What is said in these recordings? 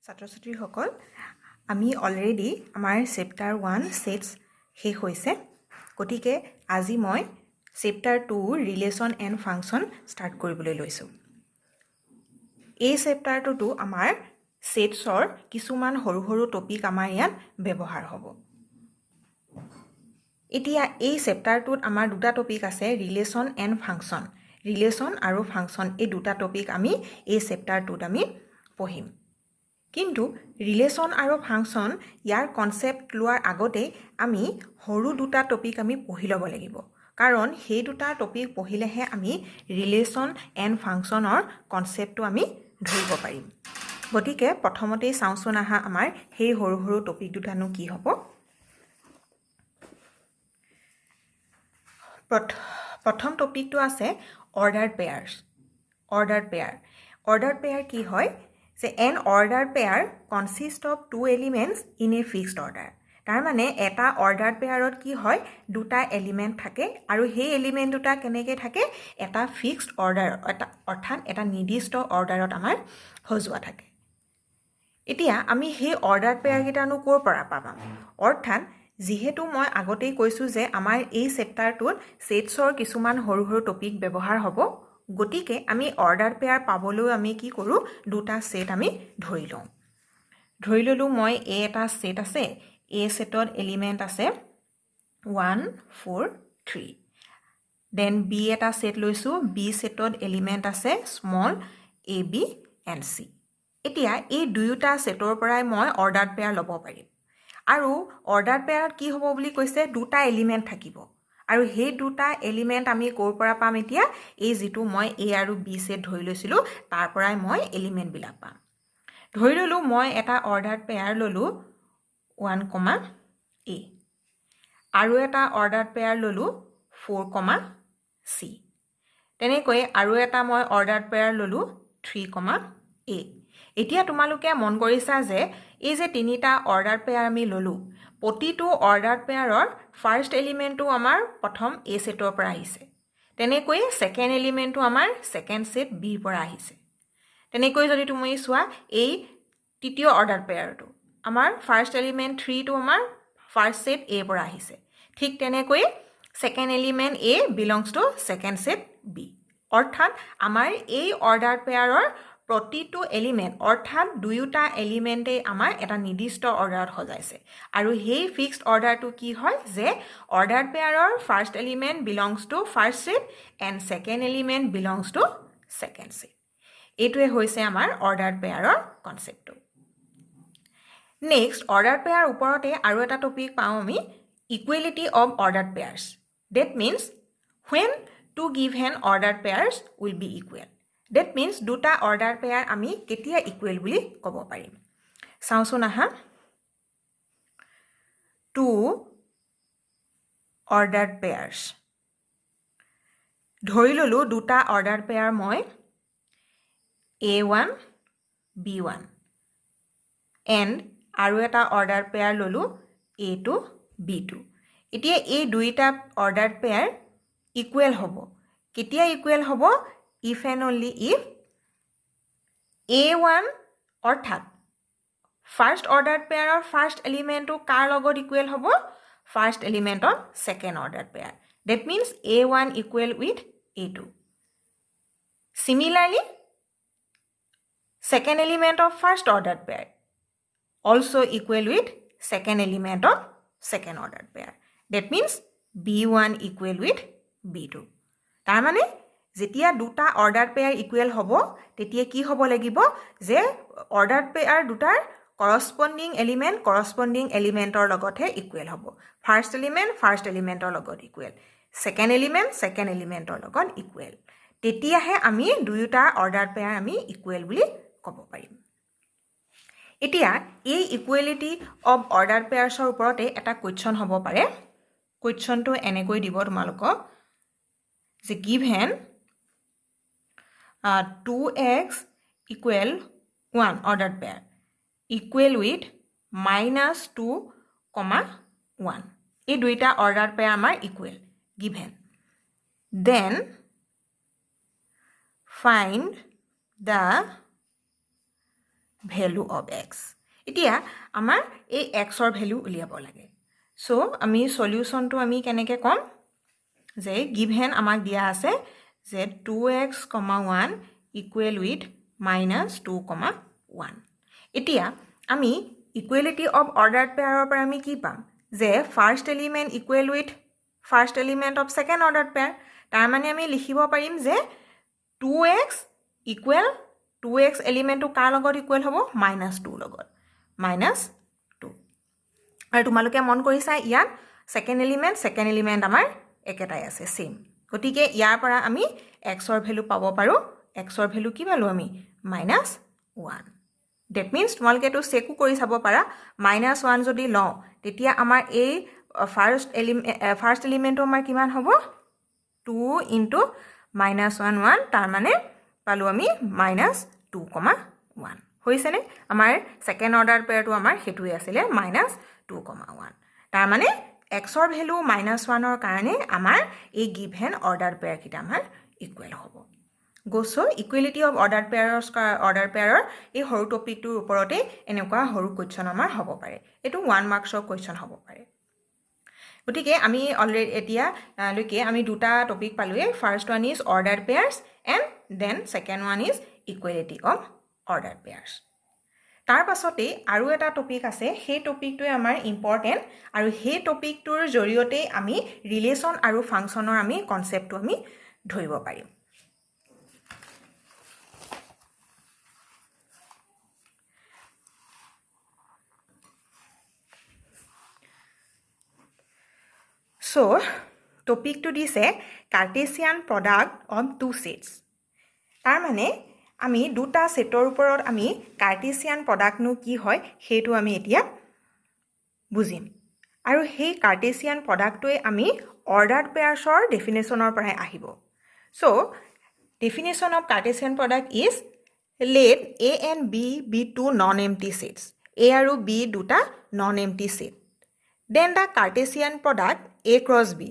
ছাত্ৰ-ছাত্ৰীসকল আমি অলৰেডি আমাৰ চেপ্টাৰ 1 সেটস শেষ হৈছে গতিকে আজি মই chapter 2 relation and function start কৰিবলৈ লৈছোঁ এই চেপ্টাৰটো আমাৰ সেটছৰ কিছুমান সৰু সৰু টপিক আমাৰ ইয়াত ব্যৱহাৰ হ'ব এতিয়া এই চেপ্টাৰটোত আমাৰ দুটা টপিক আছে ৰিলেশন এণ্ড ফাংচন ৰিলেশন আৰু ফাংচন এই দুটা টপিক আমি এই চেপ্টাৰটোত আমি পঢ়িম কিন্তু ৰিলেশন আৰু ফাংচন ইয়াৰ কনসেপ্ট লোৱাৰ আগতে আমি সৰু দুটা টপিক আমি পঢ়ি ল'ব লাগিব কাৰণ সেই দুটা টপিক পঢ়িলেহে আমি ৰিলেশন এণ্ড ফাংচনৰ কনসেপ্টটো আমি ধৰিব পাৰিম গতিকে প্ৰথমতে চাওঁচোন আহা আমাৰ সেই সৰু সৰু টপিক দুটানো কি হ'ব প্ৰথম টপিকটো আছে অৰ্ডাৰ পেয়াৰ কি হয় যে an ordered pair consists of two elements in a fixed order তাৰ মানে এটা অৰ্ডাৰ পেয়াৰত কি হয় দুটা এলিমেন্ট থাকে আৰু সেই এলিমেন্ট দুটা কেনেকৈ থাকে এটা ফিক্সড অৰ্ডাৰ অৰ্থাৎ এটা নিৰ্দিষ্ট অৰ্ডাৰত আমাৰ সজোৱা থাকে এতিয়া আমি সেই অৰ্ডাৰ পেয়াৰ কেইটানো ক'ৰ পৰা পাম অৰ্থাৎ যিহেতু মই আগতেই কৈছোঁ যে আমাৰ এই চেপ্টাৰটোত সেটছৰ কিছুমান সৰু সৰু টপিক ব্যৱহাৰ হ'ব গতিকে আমি অৰ্ডাৰ পেয়াৰ পাবলৈ আমি কি কৰোঁ দুটা সেট আমি ধৰি ললোঁ মই এ এটা সেট আছে এ সেটত এলিমেন্ট আছে 1 4 3 দেন বি এটা সেট লৈছোঁ বি সেটত এলিমেন্ট আছে small A B and C এতিয়া এই দুয়োটা সেটৰ পৰাই মই অৰ্ডাৰ পেয়াৰ ল'ব পাৰিম আৰু অৰ্ডাৰ পেয়াৰত কি হ'ব বুলি কৈছে দুটা এলিমেন্ট থাকিব আৰু সেই দুটা এলিমেন্ট আমি ক'ৰ পৰা পাম এতিয়া এই যেটো মই এ আৰু বি সেট ধৰি লৈছিলোঁ তাৰ পৰাই মই এলিমেন্ট বিলাক পাম ধৰি ললোঁ মই এটা অৰ্ডাৰ পেয়াৰ ললোঁ 1, a আৰু এটা অৰ্ডাৰ পেয়াৰ ললোঁ 4, c তেনেকৈ আৰু এটা মই অৰ্ডাৰ পেয়াৰ ললোঁ 3, a এতিয়া তোমালোকে মন কৰিছা যে এই যে তিনিটা অৰ্ডাৰ পেয়াৰ আমি ললোঁ প্ৰতিটো অৰ্ডাৰ পেয়াৰৰ ফাৰ্স্ট এলিমেন্টটো আমাৰ প্ৰথম এ সেটৰ পৰা আহিছে তেনেকৈ সেকেন্ড এলিমেন্টটো আমাৰ সেকেন্ড সেট বি পৰা আহিছে তেনেকৈ যদি তুমি চোৱা এই তৃতীয় অৰ্ডাৰ পেয়াৰটো আমাৰ ফাৰ্স্ট এলিমেন্ট 3 টো আমাৰ ফাৰ্স্ট সেট এ পৰা আহিছে ঠিক তেনেকৈ second element A belongs to second set B অৰ্থাৎ আমাৰ এই অৰ্ডাৰ পেয়াৰৰ প্ৰতিটো এলিমেন্ট অৰ্থাৎ দুয়োটা এলিমেন্টে আমাৰ এটা নিৰ্দিষ্ট অৰ্ডাৰত সজাইছে আৰু সেই ফিক্সড অৰ্ডাৰটো কি হয় যে অৰ্ডাৰ পেয়াৰৰ first element belongs to first set and second element belongs to second set এইটোৱে হৈছে আমাৰ অৰ্ডাৰ পেয়াৰৰ কনসেপ্টটো নেক্সট অৰ্ডাৰ পেয়াৰ ওপৰতে আৰু এটা টপিক পাওঁ আমি equality of order pairs that means when two given ordered pairs will be equal that means দুটা অৰ্ডাৰ পেয়াৰ আমি কেতিয়া ইকুৱেল বুলি ক'ব পাৰিম চাওঁচোন আহা two ordered pairs ধৰি ললোঁ দুটা অৰ্ডাৰ পেয়াৰ মই a1 b1 and আৰু এটা অৰ্ডাৰ পেয়াৰ ললোঁ a2 b2 এতিয়া এই দুইটা অৰ্ডাৰ পেয়াৰ ইকুৱেল হ'ব কেতিয়া ইকুৱেল হ'ব if and only if a1 অৰ্থাৎ ফাৰ্স্ট অৰ্ডাৰ পেয়াৰৰ ফাৰ্স্ট এলিমেন্টটো কাৰ লগত ইকুৱেল হ'ব ফাৰ্স্ট এলিমেন্টৰ second order pair that means a1 equal with a2 similarly second element of first order pair also equal with second element of second order pair that means b1 equal with b2 তাৰ মানে যেতিয়া দুটা order pair equal হ'ব তেতিয়া কি হ'ব লাগিব যে অৰ্ডাৰ পেয়াৰ দুটাৰ কৰস্পন্ডিং এলিমেন্টৰ লগতহে ইকুৱেল হ'ব ফাৰ্স্ট এলিমেন্টৰ লগত ইকুৱেল সেকেন্ড এলিমেন্টৰ লগত ইকুৱেল তেতিয়াহে আমি দুয়োটা অৰ্ডাৰ পেয়াৰ আমি ইকুৱেল বুলি ক'ব পাৰিম এতিয়া এই ইকুৱেলিটি অফ অৰ্ডাৰ পেয়াৰ্সৰ ওপৰতে এটা কোৱেশ্চন হ'ব পাৰে কোৱেশ্চনটো এনেকৈ দিব তোমালোকক যে given 2x equal 1 ordered pair equal with -2, 1 এই দুইটা অৰ্ডাৰ পেয়াৰ আমাৰ equal given then find the value of x এতিয়া আমাৰ এই এক্সৰ ভেলু উলিয়াব লাগে সো আমি সলিউশনটো আমি কেনেকৈ ক'ম যে গিভেন আমাক দিয়া আছে যে 2x, 1 ইকুৱেল উইথ -2, 1 এতিয়া আমি ইকুৱেলিটি অফ অৰ্ডাৰ্ড পেয়াৰৰ পৰা আমি কি পাম যে first element equal with first element of second ordered pair তাৰ মানে আমি লিখিব পাৰিম যে 2x ইকুৱেল 2x এলিমেণ্টটো কাৰ লগত ইকুৱেল হ'ব -2 লগত -2 আৰু তোমালোকে মন কৰিছা ইয়াত ছেকেণ্ড এলিমেণ্ট আমাৰ একেটাই আছে সেম গতিকে ইয়াৰ পৰা আমি এক্সৰ ভেলু পাব পাৰোঁ এক্সৰ ভেলু কি পালোঁ আমি -1 ডেট মিনছ তোমালোকে এইটো চেকো কৰি চাব পাৰা -1 যদি লওঁ তেতিয়া আমাৰ এই ফাৰ্ষ্ট এলিমেণ্টটো আমাৰ কিমান হ'ব 2 ইনটু -1 তাৰ মানে পালোঁ আমি -2, 1 হৈছেনে আমাৰ ছেকেণ্ড অৰ্ডাৰ পেয়াৰটো আমাৰ সেইটোৱে আছিলে -2, 1 তাৰ মানে এক্সৰ ভেলু -1ৰ কাৰণে আমাৰ এই গিভেন অৰ্ডাৰ পেয়াৰকেইটা আমাৰ ইকুৱেল হ'ব গছো ইকুৱেলিটি অফ অৰ্ডাৰ পেয়াৰৰ এই সৰু টপিকটোৰ ওপৰতে এনেকুৱা সৰু কুৱেশ্যন আমাৰ হ'ব পাৰে এইটো 1 মাৰ্কছৰ কুৱেশ্যন হ'ব পাৰে গতিকে আমি অলৰেডি এতিয়ালৈকে আমি দুটা টপিক পালোঁৱে first one is order pairs and then second one is equality of order pairs তাৰ পাছতে আৰু এটা টপিক আছে সেই টপিকটোৱে আমাৰ ইম্পৰ্টেণ্ট আৰু সেই টপিকটোৰ জৰিয়তে আমি ৰিলেশ্যন আৰু ফাংচনৰ আমি কনচেপ্টটো আমি ধৰিব পাৰিম So, টপিকটো দিছে Cartesian product of two sets তাৰ মানে আমি দুটা সেটৰ ওপৰত আমি কাৰ্টেছিয়ান প্ৰডাক্টনো কি হয় সেইটো আমি এতিয়া বুজিম আৰু সেই কাৰ্টেছিয়ান প্ৰডাক্টটোৱে আমি অৰ্ডাৰ্ড পেয়াৰ্ছৰ ডেফিনেশ্যনৰ পৰাই আহিব so definition of Cartesian product is let A and B be two non-empty sets A আৰু B দুটা non-empty set then the Cartesian product A cross B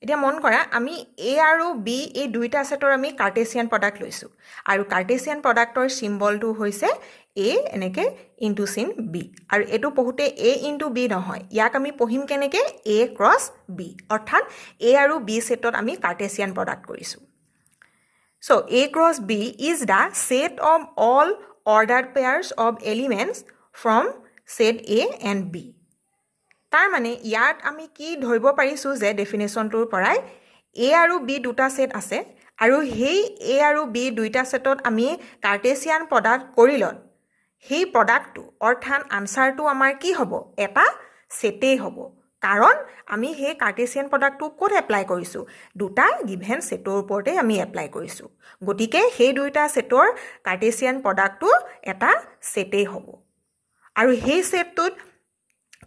এতিয়া মন কৰা আমি A আৰু B এই দুইটা সেটৰ আমি কাৰ্টেছিয়ান প্ৰডাক্ট লৈছোঁ আৰু কাৰ্টেছিয়ান প্ৰডাক্টৰ সিম্বলটো হৈছে A এনেকৈ ইনটু চিন B আৰু এইটো পঢ়োতে A ইনটু B নহয় ইয়াক আমি পঢ়িম কেনেকৈ A ক্ৰছ B অৰ্থাৎ A আৰু B সেটত আমি কাৰ্টেছিয়ান প্ৰডাক্ট কৰিছোঁ So, A cross B is the set of all ordered pairs of elements from set A and B. তাৰ মানে ইয়াত আমি কি ধৰিব পাৰিছোঁ যে ডেফিনেশ্যনটোৰ পৰাই A আৰু B দুটা সেট আছে আৰু সেই A আৰু B দুইটা সেটত আমি কাৰ্টেছিয়ান প্ৰডাক্ট কৰিলত সেই প্ৰডাক্টটো অৰ্থাৎ আনসাৰটো আমাৰ কি হ'ব এটা সেটেই হ'ব কাৰণ আমি সেই কাৰ্টেছিয়ান প্ৰডাক্টটো ক'ত এপ্লাই কৰিছোঁ দুটা গিভেন সেটৰ ওপৰতে আমি এপ্লাই কৰিছোঁ গতিকে সেই দুইটা সেটৰ কাৰ্টেছিয়ান প্ৰডাক্টটো এটা সেটেই হ'ব আৰু সেই সেটটোত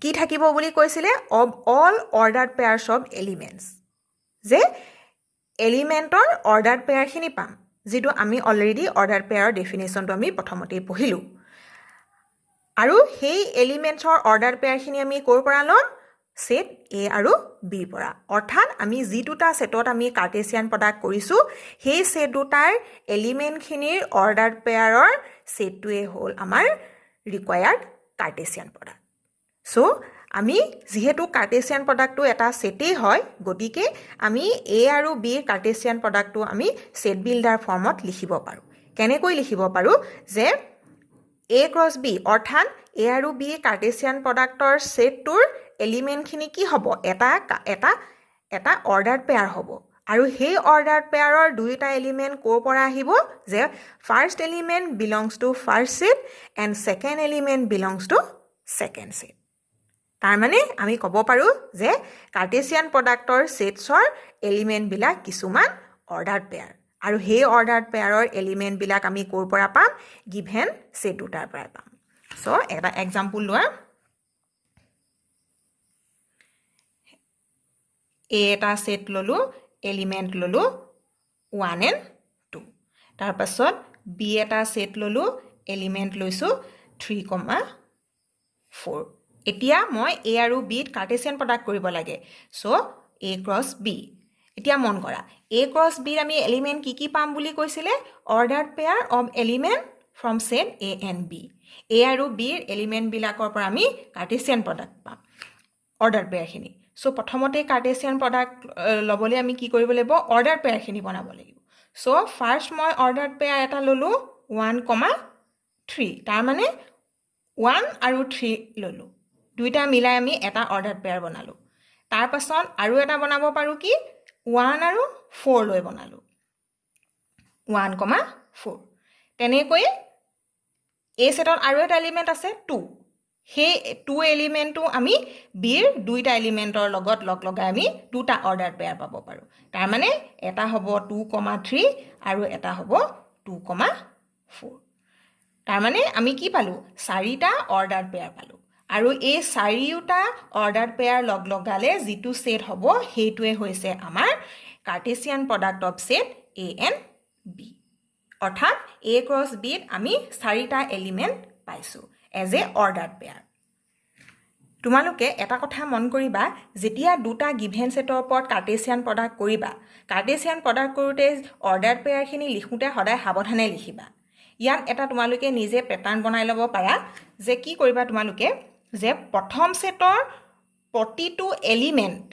কি থাকিব বুলি কৈছিলে of all ordered pairs of elements যে এলিমেণ্টৰ অৰ্ডাৰ্ড পেয়াৰখিনি পাম যিটো আমি অলৰেডি অৰ্ডাৰ্ড পেয়াৰৰ ডেফিনেশ্যনটো আমি প্ৰথমতেই পঢ়িলোঁ আৰু সেই এলিমেণ্টছৰ অৰ্ডাৰ্ড পেয়াৰখিনি আমি ক'ৰ পৰা ল'ম সেট A আৰু B পৰা অৰ্থাৎ আমি যি দুটা সেটত আমি কাৰ্টেছিয়ান প্ৰডাক্ট কৰিছোঁ সেই সেট দুটাৰ এলিমেণ্টখিনিৰ অৰ্ডাৰ্ড পেয়াৰৰ সেটটোৱে হ'ল আমাৰ ৰিকুৱায়াৰ্ড কাৰ্টেছিয়ান প্ৰডাক্ট সো আমি যেহেতু কাৰ্টেছিয়ান প্ৰডাক্টটো এটা সেটেই হয় গতিকে আমি A আৰু B কাৰ্টেছিয়ান প্ৰডাক্টটো আমি সেট বিল্ডাৰ ফৰ্মত লিখিব পাৰোঁ কেনেকৈ লিখিব পাৰোঁ যে A ক্ৰছ B অৰ্থাৎ A আৰু B কাৰ্টেছিয়ান প্ৰডাক্টৰ সেটটোৰ এলিমেণ্টখিনি কি হ'ব এটা অৰ্ডাৰ্ড পেয়াৰ হ'ব আৰু সেই অৰ্ডাৰ্ড পেয়াৰৰ দুইটা এলিমেণ্ট ক'ৰ পৰা আহিব যে first element belongs two first set and second element belongs two second set তাৰ মানে আমি ক'ব পাৰোঁ যে কাৰ্টেছিয়ান প্ৰডাক্টৰ সেটছৰ এলিমেণ্টবিলাক কিছুমান অৰ্ডাৰ্ড পেয়াৰ আৰু সেই অৰ্ডাৰ্ড পেয়াৰৰ এলিমেণ্টবিলাক আমি ক'ৰ পৰা পাম গিভেন সেট দুটাৰ পৰা পাম সো এটা এক্সাম্পল লোৱা A এটা সেট ল'লোঁ এলিমেণ্ট ল'লোঁ 1 and 2 তাৰপাছত B এটা সেট ল'লোঁ এলিমেণ্ট লৈছোঁ 3, 4 এতিয়া মই A আৰু B ত কাৰ্টেছিয়ান প্ৰডাক্ট কৰিব লাগে সো A ক্ৰছ B এতিয়া মন কৰা A ক্ৰছ B আমি এলিমেণ্ট কি পাম বুলি কৈছিলে ordered pair of element from set A and B A আৰু বিৰ এলিমেণ্টবিলাকৰ পৰা আমি কাৰ্টেছিয়ান প্ৰডাক্ট পাম অৰ্ডাৰ পেয়াৰখিনি সো প্ৰথমতে কাৰ্টেছিয়ান প্ৰডাক্ট ল'বলৈ আমি কি কৰিব লাগিব অৰ্ডাৰ পেয়াৰখিনি বনাব লাগিব সো ফাৰ্ষ্ট মই অৰ্ডাৰ পেয়াৰ এটা ল'লোঁ 1,3 তাৰ মানে 1 আৰু 3 ল'লোঁ দুইটা মিলাই আমি এটা অৰ্ডাৰ পেয়াৰ বনালোঁ তাৰ পাছত আৰু এটা বনাব পাৰোঁ কি 1 আৰু 4 লৈ বনালোঁ 1,4 তেনেকৈ এই সেটত আৰু এটা এলিমেণ্ট আছে 2 সেই 2 এলিমেণ্টটো আমি বিৰ দুইটা এলিমেণ্টৰ লগত লগ লগাই আমি দুটা অৰ্ডাৰ পেয়াৰ পাব পাৰোঁ তাৰ মানে এটা হ'ব 2,3 আৰু এটা হ'ব 2,4 তাৰ মানে আমি কি পালোঁ চাৰিটা অৰ্ডাৰ পেয়াৰ পালোঁ আৰু এই চাৰিটা অৰ্ডাৰ পেয়াৰ লগ লগালে যিটো সেট হ'ব সেইটোৱে হৈছে আমাৰ Cartesian product of set A and B অৰ্থাৎ এ ক্ৰছ বিত আমি চাৰিটা এলিমেণ্ট পাইছোঁ এজ এ অৰ্ডাৰ পেয়াৰ তোমালোকে এটা কথা মন কৰিবা যেতিয়া দুটা গিভেন সেটৰ ওপৰত কাৰ্টেছিয়ান প্ৰডাক্ট কৰিবা কাৰ্টেছিয়ান প্ৰডাক্ট কৰোঁতে অৰ্ডাৰ পেয়াৰখিনি লিখোঁতে সদায় সাৱধানে লিখিবা ইয়াত এটা তোমালোকে নিজে পেটাৰ্ণ বনাই ল'ব পাৰা যে কি কৰিবা তোমালোকে যে প্ৰথম সেটৰ প্ৰতিটো এলিমেণ্ট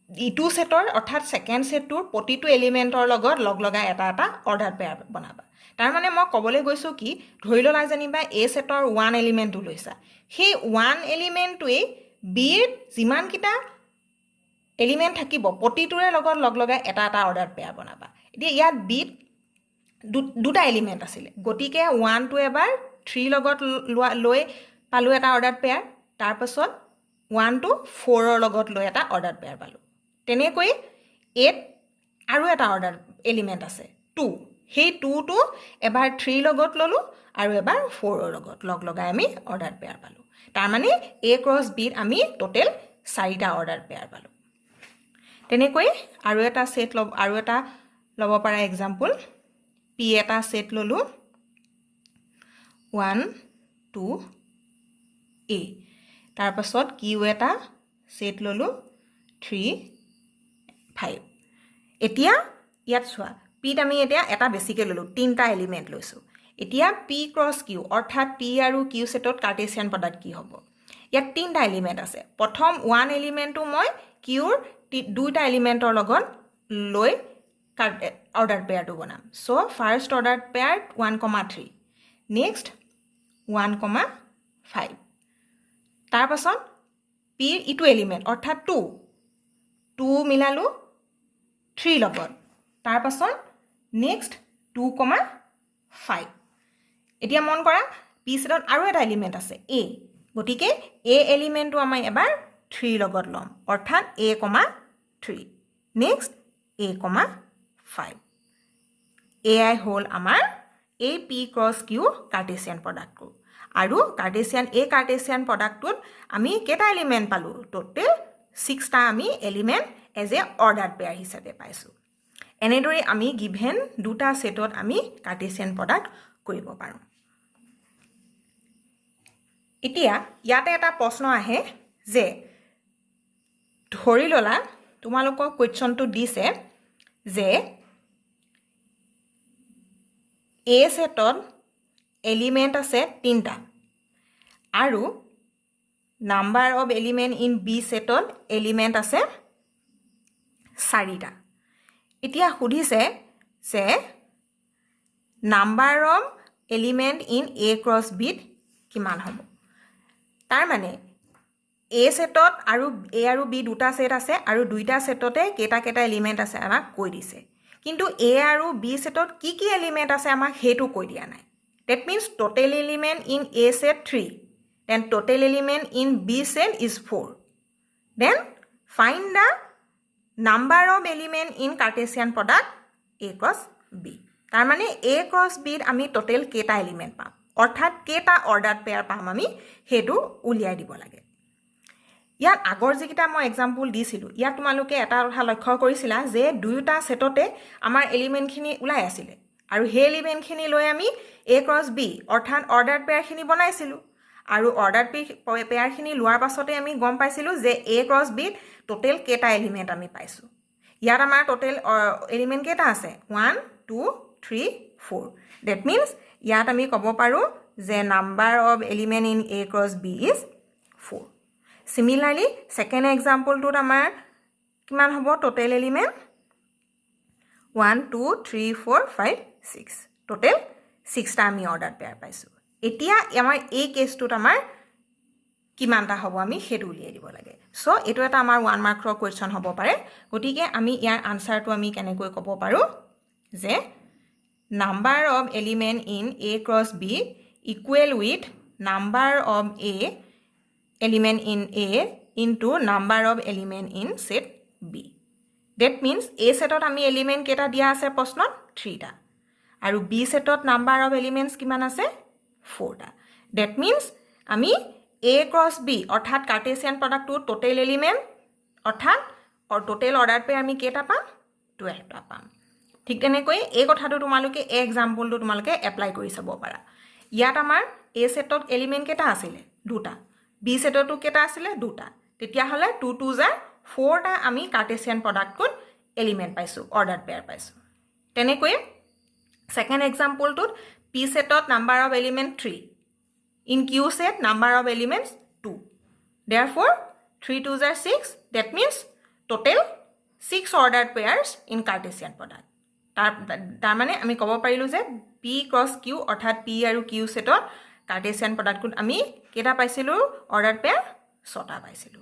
ইটো সেটৰ অৰ্থাৎ সেকেণ্ড সেটটোৰ প্ৰতিটো এলিমেণ্টৰ লগত লগ লগাই এটা এটা অৰ্ডাৰ পেয়াৰ বনাবা তাৰ মানে মই ক'বলৈ গৈছোঁ কি ধৰি ল'লা যেনিবা এ সেটৰ 1 এলিমেণ্টটো লৈছা সেই 1 এলিমেণ্টটোৱেই বিৰ যিমানকেইটা এলিমেণ্ট থাকিব প্ৰতিটোৰে লগত লগ লগাই এটা এটা অৰ্ডাৰ পেয়াৰ বনাবা এতিয়া ইয়াত বিত দুটা এলিমেণ্ট আছিলে গতিকে 1টো এবাৰ 3 লগত লৈ পালোঁ এটা অৰ্ডাৰ পেয়াৰ তাৰপাছত 1টো 4ৰ লগত লৈ এটা অৰ্ডাৰ পেয়াৰ পালোঁ তেনেকৈ 8 আৰু এটা অৰ্ডাৰ এলিমেণ্ট আছে 2 সেই 2টো এবাৰ 3 লগত ল'লোঁ আৰু এবাৰ 4ৰ লগত লগ লগাই আমি অৰ্ডাৰ পেয়াৰ পালোঁ তাৰ মানে এ ক্ৰছ বিত আমি টোটেল 4টা অৰ্ডাৰ পেয়াৰ পালোঁ তেনেকৈ আৰু এটা সেট আৰু এটা ল'ব পৰা এক্সাম্পল পি এটা সেট ল'লোঁ 1 2 এ তাৰপাছত কিউ এটা সেট ল'লোঁ 3 5 এতিয়া ইয়াত চোৱা পিত আমি এতিয়া এটা বেছিকৈ ল'লোঁ 3টা এলিমেণ্ট লৈছোঁ এতিয়া পি ক্ৰছ কিউ অৰ্থাৎ পি আৰু কিউ সেটত কাৰ্টেছিয়ান প্ৰডাক্ট কি হ'ব ইয়াত 3টা এলিমেণ্ট আছে প্ৰথম 1 এলিমেণ্টটো মই কিউৰ দুইটা এলিমেণ্টৰ লগত লৈ অৰ্ডাৰ পেয়াৰটো বনাম so first order pair 1,3 next 1,5 তাৰপাছত পিৰ ইটো এলিমেণ্ট অৰ্থাৎ 2 মিলালোঁ 3 লগত তাৰপাছত নেক্সট 2,5 এতিয়া মন কৰা পি সেটত আৰু এটা এলিমেণ্ট আছে এ গতিকে এ এলিমেণ্টটো আমি এবাৰ 3 লগত ল'ম অৰ্থাৎ a,3 নেক্সট a,5 এয়াই হ'ল আমাৰ এই পি ক্ৰছ কিউ কাৰ্টেছিয়ান প্ৰডাক্টটো আৰু কাৰ্টেছিয়ান প্ৰডাক্টটোত আমি কেইটা এলিমেণ্ট পালোঁ টোটেল 6টা আমি element as a order pair হিচাপে পাইছোঁ এনেদৰে আমি গিভেন দুটা সেটত আমি কাৰ্টেছিয়ান প্ৰডাক্ট কৰিব পাৰোঁ এতিয়া ইয়াতে এটা প্ৰশ্ন আহে যে ধৰি ল'লা তোমালোকক কুৱেশ্যনটো দিছে যে এ সেটত এলিমেণ্ট আছে 3টা আৰু number of element in B সেটত এলিমেণ্ট আছে 4টা এতিয়া সুধিছে যে number of element in A cross বিত কিমান হ'ব তাৰ মানে এ সেটত আৰু এ আৰু বি দুটা সেট আছে আৰু দুইটা সেটতে কেইটা এলিমেণ্ট আছে আমাক কৈ দিছে কিন্তু এ আৰু বি সেটত কি এলিমেণ্ট আছে আমাক সেইটো কৈ দিয়া নাই that means total element in A set 3 then total element in B set is 4 then find the number of element in Cartesian product A cross B তাৰ মানে A cross B আমি total কেইটা এলিমেণ্ট পাম অৰ্থাৎ কেইটা order pair পাম আমি সেইটো উলিয়াই দিব লাগে ইয়াত আগৰ যিকেইটা মই এক্সাম্পল দিছিলোঁ ইয়াত তোমালোকে এটা কথা লক্ষ্য কৰিছিলা যে দুয়োটা সেটতে আমাৰ এলিমেণ্টখিনি ওলাই আছিলে আৰু সেই এলিমেণ্টখিনি লৈ আমি এ ক্ৰছ বি অৰ্থাৎ অৰ্ডাৰ পেয়াৰখিনি বনাইছিলোঁ আৰু অৰ্ডাৰ পেয়াৰখিনি লোৱাৰ পাছতে আমি গম পাইছিলোঁ যে এ ক্ৰছ বিত টোটেল কেইটা এলিমেণ্ট আমি পাইছোঁ ইয়াত আমাৰ টোটেল এলিমেণ্ট কেইটা আছে 1 2 3 4 ডেট মিনছ ইয়াত আমি ক'ব পাৰোঁ যে number of element in A cross B is 4 similarly second এক্সাম্পলটোত আমাৰ কিমান হ'ব টোটেল এলিমেণ্ট 1 2 3 4 5 6 টোটেল 6টা আমি অৰ্ডাৰ পেয়াৰ পাইছোঁ এতিয়া আমাৰ এই কেছটোত আমাৰ কিমানটা হ'ব আমি হেতু উলিয়াই দিব লাগে সো এটো এটা আমাৰ 1 মাৰ্কৰ কোৱেশ্চন হ'ব পাৰে গতিকে আমি ইয়াৰ আনসাৰটো আমি কেনেকৈ ক'ব পাৰো যে number of element in A cross B equal with number of A element in A into number of element in set B that means A setot ami element keta dia ase prosnot 3 ta aru B setot number of elements kiman ase 4 ta that means ami A cross B অর্থাৎ Cartesian product to total element অর্থাৎ और total order pay আমি কেটা পাম 12 টা পাম ঠিক তেনেকৈ এই কথাটো তোমালোকে এই এক্সাম্পলটো তোমালোকে এপ্লাই কৰি চাব পাৰা ইয়াত আমাৰ A সেটত এলিমেন্ট কেটা আছিল দুটা B সেটটো কেটা আছিল দুটা তেতিয়া হলে 2 2 যা 4 টা আমি কার্টেসিয়ান প্রোডাক্টত এলিমেন্ট পাইছো অর্ডার পেয়ার পাইছো তেনেকৈ সেকেন্ড এক্সাম্পলটোত P সেটত number of element 3 in Q set number of elements 2 therefore 3 2s are 6 that means total 6 ordered pairs in Cartesian product tar mane ami kobo parilu je P cross Q orthat P aru Q set or Cartesian product kut ami keta paisilu ordered pair 6 ta paisilu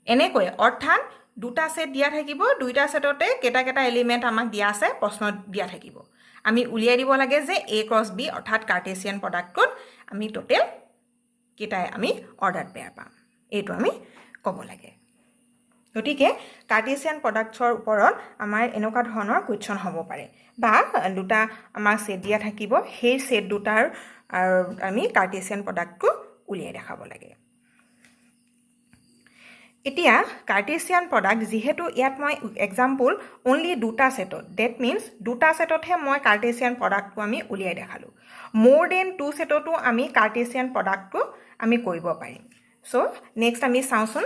enekoi orthat দুটা set দিয়া থাকিব দুইটা সেটতে কেটা কেটা element আমাক দিয়া আছে প্ৰশ্ন দিয়া থাকিব আমি উলিয়াই দিব লাগে যে A cross B অর্থাৎ কার্টেসিয়ান প্রোডাক্টত আমি টোটাল কেটাই আমি অর্ডার পেয়ার পাম এইটো আমি ক'ব লাগে গতিকে কার্টেসিয়ান প্ৰোডাক্টছৰ ওপৰত আমাৰ এনেকুৱা ধৰণৰ কোৱেশ্চন হ'ব পাৰে বা দুটা আমাৰ সেট দিয়া থাকিব সেই সেট দুটাৰ আমি কার্টেসিয়ান প্রোডাক্টটো উলিয়াই দেখাব লাগে এতিয়া কার্টেসিয়ান প্রোডাক্ট যেহেতু ইয়াত মই এক্সাম্পল অনলি দুটা সেটত দ্যাট মিন্স দুটা সেটতহে মই কার্টেসিয়ান প্রোডাক্টটো আমি উলিয়াই দেখালো মোর দেন টু সেটতো আমি কার্টেসিয়ান প্রোডাক্টটো আমি কৰিব পাৰিম সো নেক্সট আমি চাওঁচোন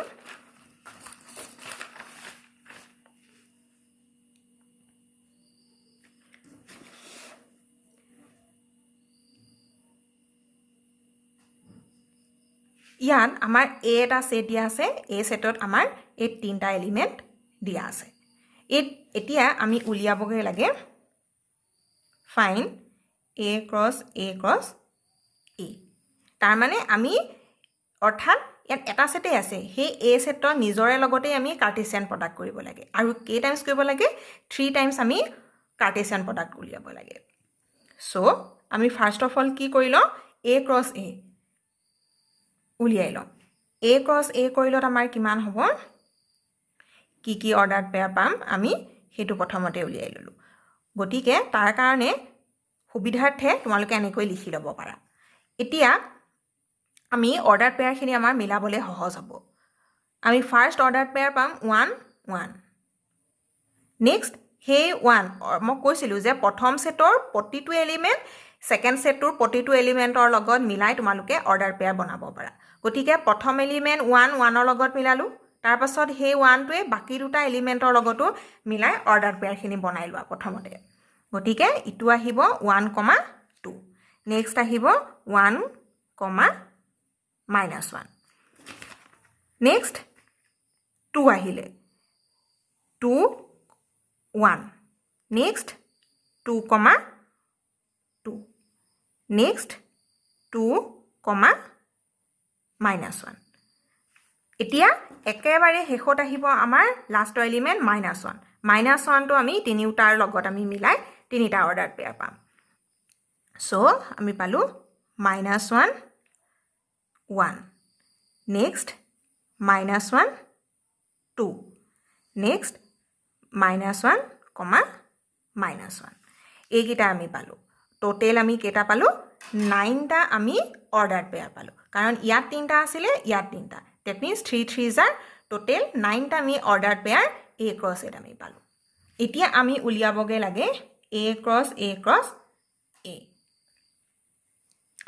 ইয়াত আমাৰ A এটা সেট দিয়া আছে A সেটত আমাৰ এই তিনটা এলিমেন্ট দিয়া আছে এতিয়া আমি উলিয়াবগে লাগে ফাইন A cross A তাৰ মানে আমি অৰ্থাৎ ইয়াত এটা সেটে আছে সেই A সেটৰ নিজৰে লগতে আমি কাৰ্টেসিয়ান প্ৰডাক্ট কৰিব লাগে আৰু কে টাইমছ কৰিব লাগে 3 টাইমছ আমি কাৰ্টেসিয়ান প্ৰডাক্ট উলিয়াব লাগে সো আমি ফাৰ্স্ট অফ অল কি কৰিল A cross A উলিয়াই লম A cross A কৰিলত আমাৰ কিমান হ'ব কি অৰ্ডাৰ পেয়াৰ পাম আমি হেতু প্ৰথমতে উলিয়াই ললো গতিকে তাৰ কাৰণে সুবিধাৰ্থে তোমালোকে এনেকৈ লিখি লব পাৰা এতিয়া আমি অৰ্ডাৰ পেয়াৰ খিনি আমাৰ মিলাবলৈ সহজ হ'ব আমি ফাৰ্স্ট অৰ্ডাৰ পেয়াৰ পাম 1 1 নেক্সট হে 1 মই কৈছিলো যে প্ৰথম সেটৰ প্ৰতিটো এলিমেন্ট সেকেন্ড সেটৰ প্ৰতিটো এলিমেন্টৰ লগত মিলাই তোমালোকে অৰ্ডাৰ পেয়াৰ বনাব পাৰা গতিকে প্ৰথম এলিমেন্ট 1 1 ৰ লগত মিলালো তাৰ পাছত হে 1 টোৱে বাকি দুটা এলিমেন্টৰ লগতো মিলাই অৰ্ডাৰ পেয়াৰ খিনি বনাই লোৱা প্ৰথমতে গতিকে ইটো আহিব 1 2 নেক্সট আহিব 1 -1 নেক্সট 2 আহিলে 2 1 নেক্সট 2 2 নেক্সট 2 -1 এতিয়া একেবাৰে হেকত আহিব আমাৰ লাষ্টৰ এলিমেন্ট -1 -1 টো আমি তিনিটাৰ লগত আমি মিলাই তিনিটা অৰ্ডাৰ পেয়াৰ পাম সো আমি পালো -1 1 নেক্সট -1 2 নেক্সট -1 -1 এইকেইটা আমি পালো টোটাল আমি কেটা পালো 9টা আমি অৰ্ডাৰ পেয়াৰ পালো কাৰণ ইয়াত তিনটা আছিল ইয়াত তিনটা that means 3 3s are total 9টা আমি order pair A cross A আমি পালো এতিয়া আমি উলিয়াবগে লাগে A cross A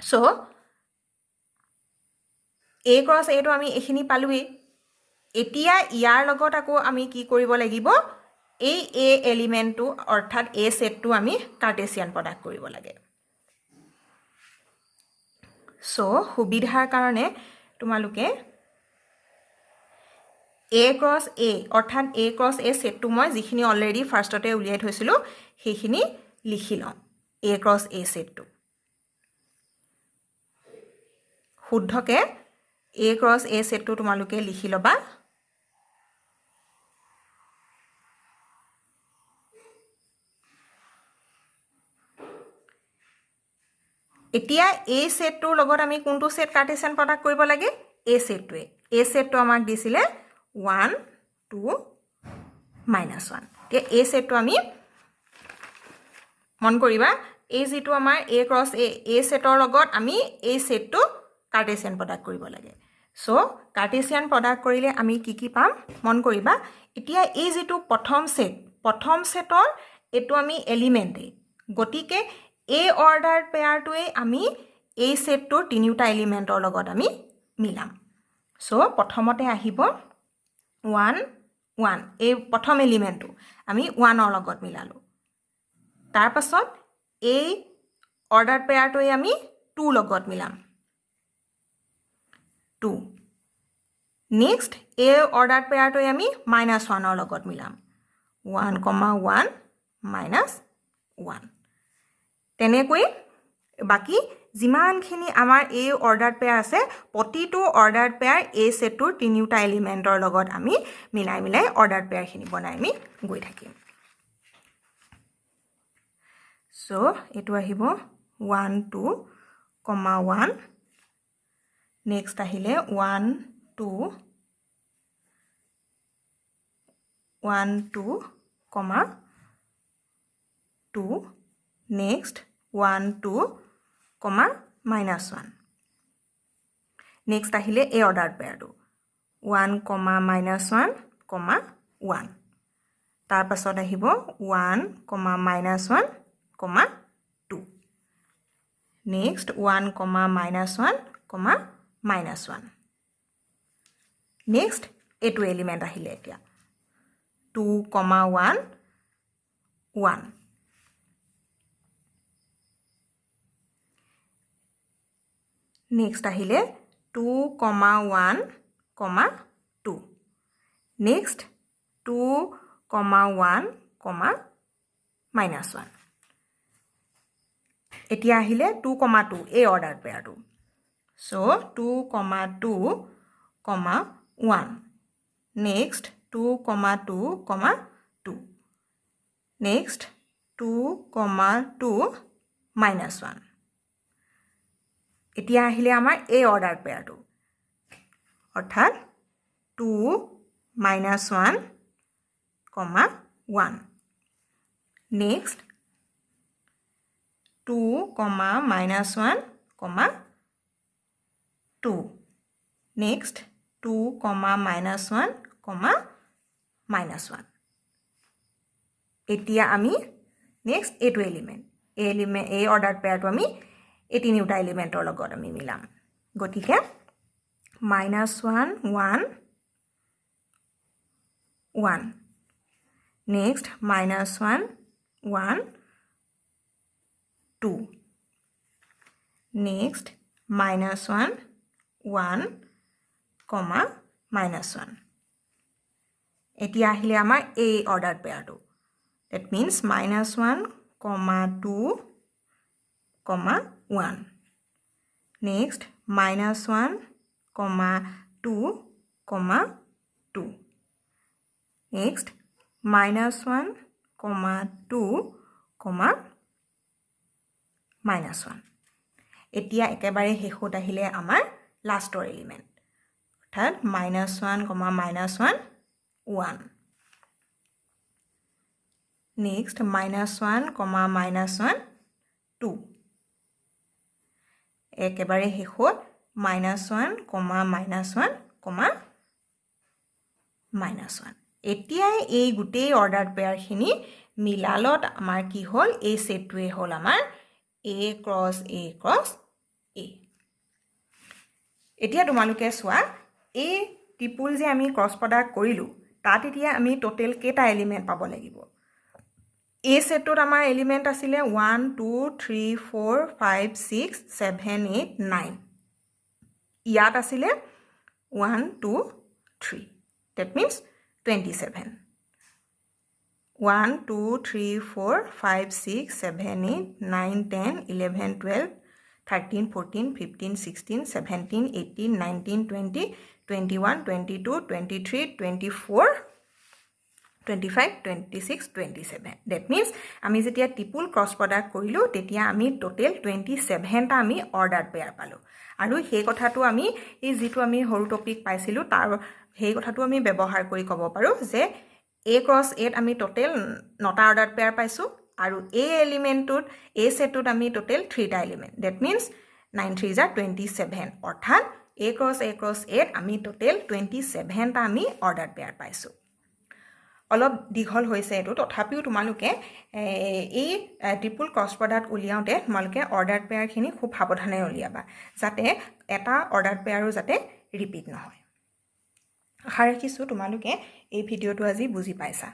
so A cross A টো আমি এখিনি পালোই এতিয়া ইয়াৰ লগত আকৌ আমি কি কৰিব লাগিব এই A এলিমেন্টটো অৰ্থাৎ A সেটটো আমি কাৰ্টেসিয়ান প্ৰডাক্ট কৰিব লাগে সো সুবিধাৰ কাৰণে তোমালোকে A cross A অৰ্থাৎ A cross A সেটটো মই যিখিনি অলৰেডি ফাৰ্ষ্টতে উলিয়াই থৈছিলোঁ সেইখিনি লিখি লওঁ A cross A সেটটো শুদ্ধকে A cross A সেটটো তোমালোকে লিখি ল'বা এতিয়া A সেটটোৰ লগত আমি কোনটো সেট কাৰ্টেছিয়ান প্ৰডাক্ট কৰিব লাগে A সেটটোৱে A সেটটো আমাক দিছিলে 1 2 -1 এতিয়া A সেটটো আমি মন কৰিবা এই যেটো আমাৰ A cross A সেটৰ লগত আমি এই সেটটো কাৰ্টেছিয়ান প্ৰডাক্ট কৰিব লাগে সো কাৰ্টেছিয়ান প্ৰডাক্ট কৰিলে আমি কি পাম মন কৰিবা এতিয়া এই যেটো প্ৰথম সেটৰ এটো আমি এলিমেন্টে গতিকে A অৰ্ডাৰ পেয়াৰটোৱে আমি এই সেটটোৰ তিনিটা এলিমেন্টৰ লগত আমি মিলাম সো প্ৰথমতে আহিব 1 1 এই প্ৰথম এলিমেন্টটো আমি 1 ৰ লগত মিলালো তাৰ পাছত এই অৰ্ডাৰ পেয়াৰটোৱে আমি 2 লগত মিলাম 2 নেক্সট এই অৰ্ডাৰ পেয়াৰটোৱে আমি -1 ৰ লগত মিলাম 1 1 -1 তেনেকৈ বাকি যিমানখিনি আমাৰ এই অৰ্ডাৰ পেয়াৰ আছে প্ৰতিটো অৰ্ডাৰ পেয়াৰ এই সেটটোৰ তিনিটা এলিমেন্টৰ লগত আমি মিলাই অৰ্ডাৰ পেয়াৰখিনি বনাই আমি গৈ থাকিম সো এটো আহিব 1 2 1 নেক্সট আহিলে 1 2 1 2 2 next 1 2 -1 next আহিলে এই অৰ্ডাৰ পেয়াৰটো 1 -1 1 তাৰ পাছত আহিব 1 -1 2 next 1 -1 -1 next এটো এলিমেন্ট আহিলে এতিয়া 2 1 1 next আহিলে 2 1 2 next 2 1 -1 এতিয়া আহিলে 2 2 এই অৰ্ডাৰ পেয়াৰটো সো 2 2 1 next 2 2 2 next 2 2 -1 এতিয়া আহিলে আমাৰ এই অৰ্ডাৰ পেয়াৰটো অৰ্থাৎ 2 -1 1 next 2 -1 2 next 2 -1 -1 এতিয়া আমি নেক্সট এটো এলিমেন্ট এই অৰ্ডাৰ পেয়াৰটো আমি এই তিনিটা এলিমেন্টৰ লগত আমি মিলাম গতিকে -1 1 1 next -1 1 2 next -1 1 -1 এতিয়া আহিলে আমাৰ এই order পেয়াৰটো that means -1 2 1 next -1 2 2 next -1 2 -1 এতিয়া একেবাৰে শেষত আহিলে আমাৰ লাষ্টৰ এলিমেন্ট অৰ্থাৎ -1 -1 1 next -1 -1 2 একেবাৰে শেষত -1 -1 এতিয়া এই গুটেই অৰ্ডাৰ পেয়াৰখিনি মিলালত আমাৰ কি হ'ল এই সেটটোৱে হ'ল আমাৰ A cross A cross A এতিয়া তোমালোকে চোৱা এই ট্ৰিপল যে আমি ক্ৰছ প্ৰডাক্ট কৰিলো তাত এতিয়া আমি টোটাল কেটা এলিমেন্ট পাব লাগিব এই সেটটোত আমাৰ এলিমেন্ট আছিলে 1 2 3 4 5 6 7 8 9 ইয়াত আছিলে 1 2 3 that means 27 1 2 3 4 5 6 7 8 9 10 11 12 13 14 15 16 17 18 19 20 21 22 23 24 25 26 27 that means আমি যেতিয়া ট্ৰিপল ক্ৰছ প্ৰডাক্ট কৰিলো তেতিয়া আমি টোটেল 27 টা আমি অৰ্ডাৰ পেয়াৰ পালো আৰু সেই কথাটো আমি এই যেটো আমি হৰু টপিক পাইছিলো তাৰ সেই কথাটো আমি ব্যৱহাৰ কৰি ক'ব পাৰো যে A cross 8 আমি টোটেল 9টা অৰ্ডাৰ পেয়াৰ পাইছো আৰু A এলিমেন্টটোত A সেটটোত আমি টোটেল 3টা এলিমেন্ট that means 9 3 is 27 অৰ্থাৎ A cross 8 আমি টোটেল 27 টা আমি অৰ্ডাৰ পেয়াৰ পাইছো অলপ দীঘল হৈছে এটো তথাপিও তোমালোকে এই ট্ৰিপল ক্ৰছ প্ৰডাক্ট উলিয়াওতে তোমালোকে অৰ্ডাৰ পেয়াৰখিনি খুব সাৱধানে উলিয়াবা যাতে এটা অৰ্ডাৰ পেয়াৰো যাতে ৰিপিট নহয় আশা ৰাখিছো তোমালোকে এই ভিডিঅটো আজি বুজি পাইছা